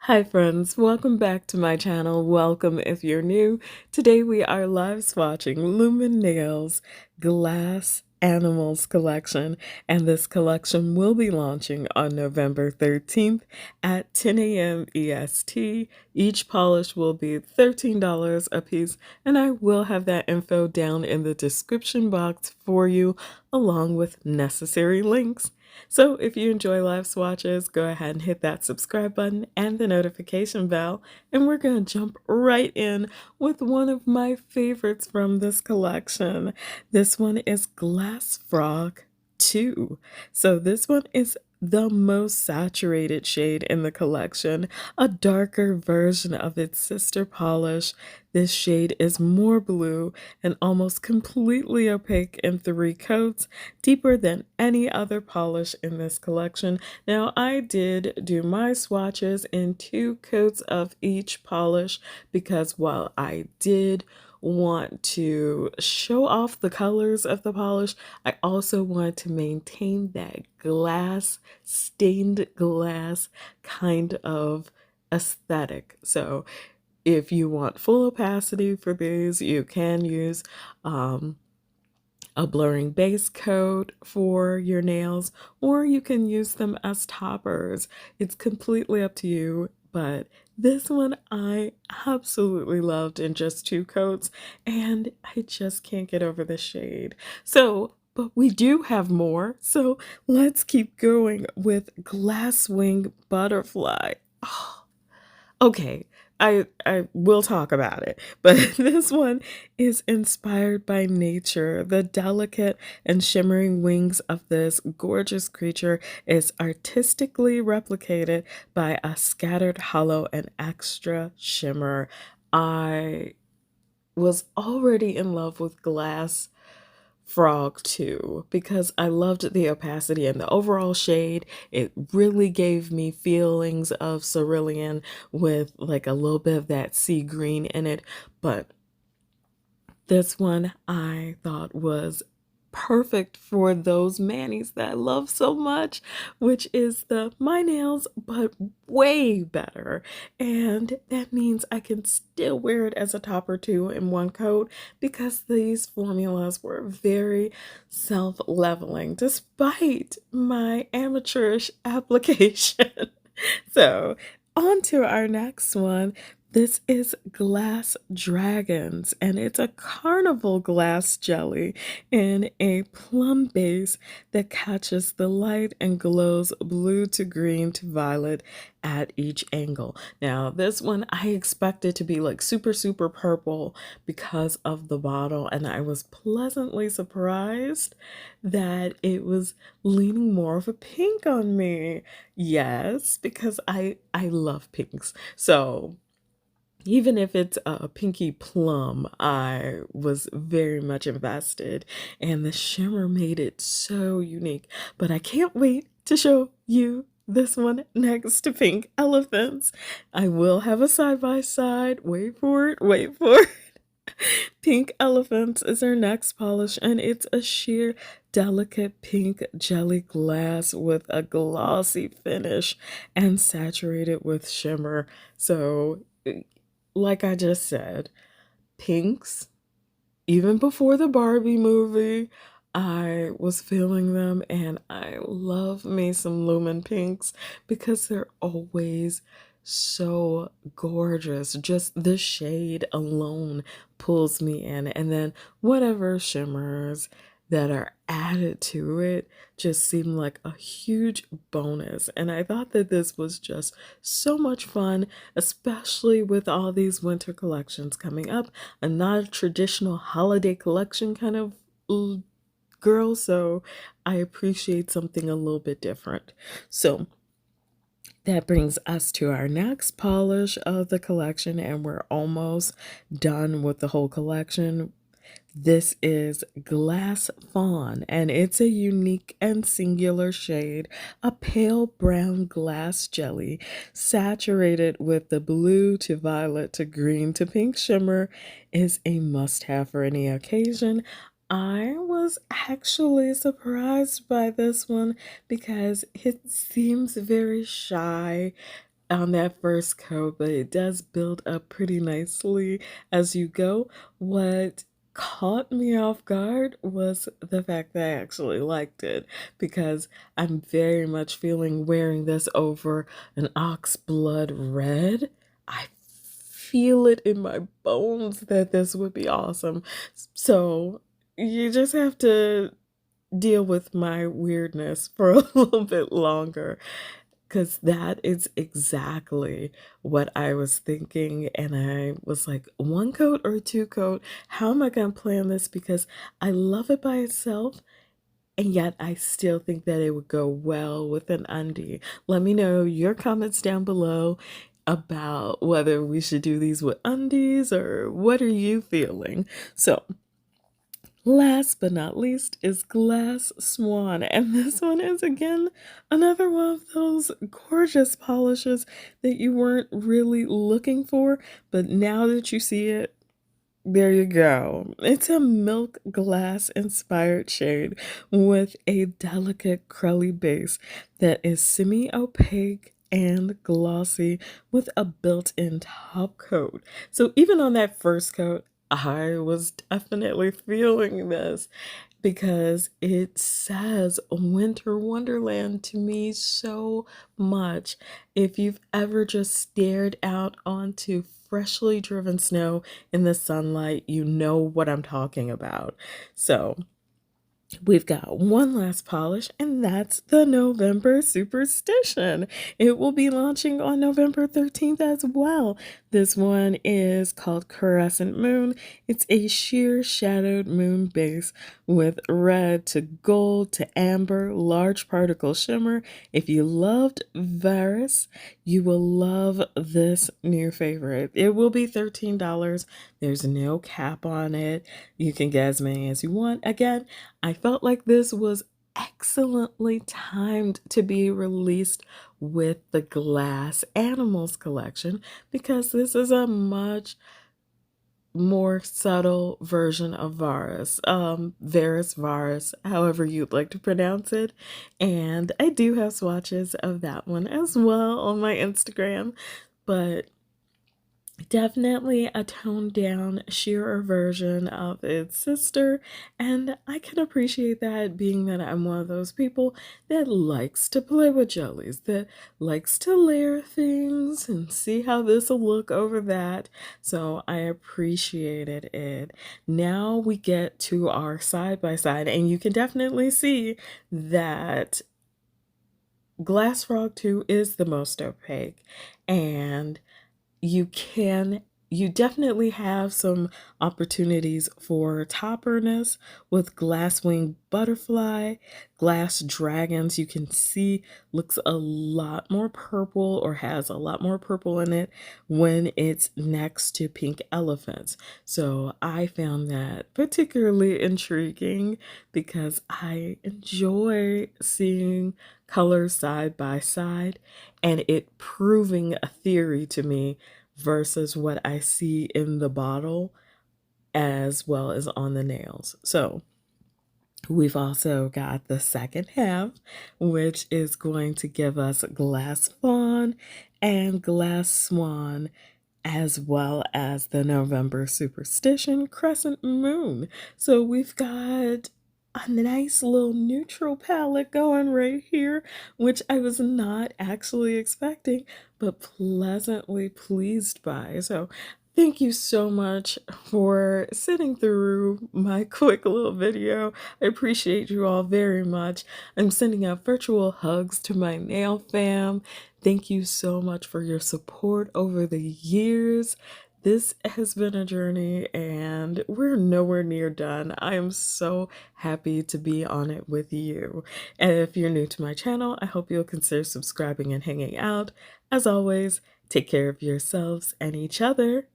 Hi friends, welcome back to my channel. Welcome if you're new. Today we are live swatching Lumen Nails Glass Animals Collection, and this collection will be launching on November 13th at 10 a.m. EST. Each polish will be $13 a piece, and I will have that info down in the description box for you along with necessary links. So if you enjoy live swatches, go ahead and hit that subscribe button and the notification bell, and we're going to jump right in with one of my favorites from this collection. This one is Glass Frog 2. So this one is the most saturated shade in the collection, a darker version of its sister polish. This shade is more blue and almost completely opaque in 3 coats, deeper than any other polish in this collection. Now, I did do my swatches in 2 coats of each polish because while I did want to show off the colors of the polish, I also wanted to maintain that glass, stained glass kind of aesthetic. So if you want full opacity for these, you can use a blurring base coat for your nails, or you can use them as toppers. It's completely up to you, but this one I absolutely loved in just 2 coats, and I just can't get over the shade. But we do have more, so let's keep going with Glasswing Butterfly. Oh, okay, I will talk about it, but this one is inspired by nature. The delicate and shimmering wings of this gorgeous creature is artistically replicated by a scattered hollow and extra shimmer. I was already in love with Glass Frog 2 because I loved the opacity and the overall shade. It really gave me feelings of cerulean with like a little bit of that sea green in it, but this one I thought was perfect for those manis that I love so much, which is the My Nails, but way better. And that means I can still wear it as a top or two in one coat because these formulas were very self-leveling despite my amateurish application. So, on to our next one. This is Glass Dragons, and it's a carnival glass jelly in a plum base that catches the light and glows blue to green to violet at each angle. Now, this one I expected to be like super, super purple because of the bottle, and I was pleasantly surprised that it was leaning more of a pink on me. Yes, because I love pinks. So even if it's a pinky plum, I was very much invested, and the shimmer made it so unique. But I can't wait to show you this one next to Pink Elephants. I will have a side by side. Wait for it, wait for it. Pink Elephants is our next polish, and it's a sheer delicate pink jelly glass with a glossy finish and saturated with shimmer. So like I just said, pinks, even before the Barbie movie, I was feeling them, and I love me some Lumen pinks because they're always so gorgeous. Just the shade alone pulls me in, and then whatever shimmers that are added to it just seem like a huge bonus. And I thought that this was just so much fun, especially with all these winter collections coming up. I'm not a traditional holiday collection kind of girl, so I appreciate something a little bit different. So that brings us to our next polish of the collection, and we're almost done with the whole collection. This is Glass Fawn, and it's a unique and singular shade, a pale brown glass jelly, saturated with the blue to violet to green to pink shimmer, is a must-have for any occasion. I was actually surprised by this one because it seems very shy on that first coat, but it does build up pretty nicely as you go. What caught me off guard was the fact that I actually liked it, because I'm very much feeling wearing this over an ox blood red. I feel it in my bones that this would be awesome. So you just have to deal with my weirdness for a little bit longer, because that is exactly what I was thinking. And I was like, one coat or two coat? How am I going to plan this? Because I love it by itself, and yet I still think that it would go well with an undie. Let me know your comments down below about whether we should do these with undies, or what are you feeling? So last but not least is Glass Swan, and this one is again another one of those gorgeous polishes that you weren't really looking for, but now that you see it, there you go. It's a milk glass inspired shade with a delicate curly base that is semi-opaque and glossy with a built-in top coat. So even on that first coat, I was definitely feeling this, because it says winter wonderland to me so much. If you've ever just stared out onto freshly driven snow in the sunlight, you know what I'm talking about. So we've got one last polish, and that's the November Superstition. It will be launching on November 13th as well. This one is called Crescent Moon. It's a sheer shadowed moon base with red to gold to amber, large particle shimmer. If you loved varis, you will love this new favorite. It will be $13. There's no cap on it. You can get as many as you want. Again, I felt like this was excellently timed to be released with the Glass Animals Collection, because this is a much more subtle version of varis, varis, however you'd like to pronounce it. And I do have swatches of that one as well on my Instagram, but definitely a toned down, sheerer version of its sister, and I can appreciate that, being that I'm one of those people that likes to play with jellies, that likes to layer things and see how this will look over that. So I appreciated it. Now we get to our side by side, and you can definitely see that Glass Frog 2 is the most opaque, and you definitely have some opportunities for topperness with Glasswing Butterfly. Glass Dragons, you can see, looks a lot more purple, or has a lot more purple in it when it's next to Pink Elephants. So I found that particularly intriguing, because I enjoy seeing colors side by side and it proving a theory to me versus what I see in the bottle as well as on the nails. So we've also got the second half, which is going to give us Glass Fawn and Glass Swan, as well as the November Superstition Crescent Moon. So we've got a nice little neutral palette going right here, which I was not actually expecting, but pleasantly pleased by. So thank you so much for sitting through my quick little video. I appreciate you all very much. I'm sending out virtual hugs to my nail fam. Thank you so much for your support over the years. This has been a journey, and we're nowhere near done. I am so happy to be on it with you. And if you're new to my channel, I hope you'll consider subscribing and hanging out. As always, take care of yourselves and each other.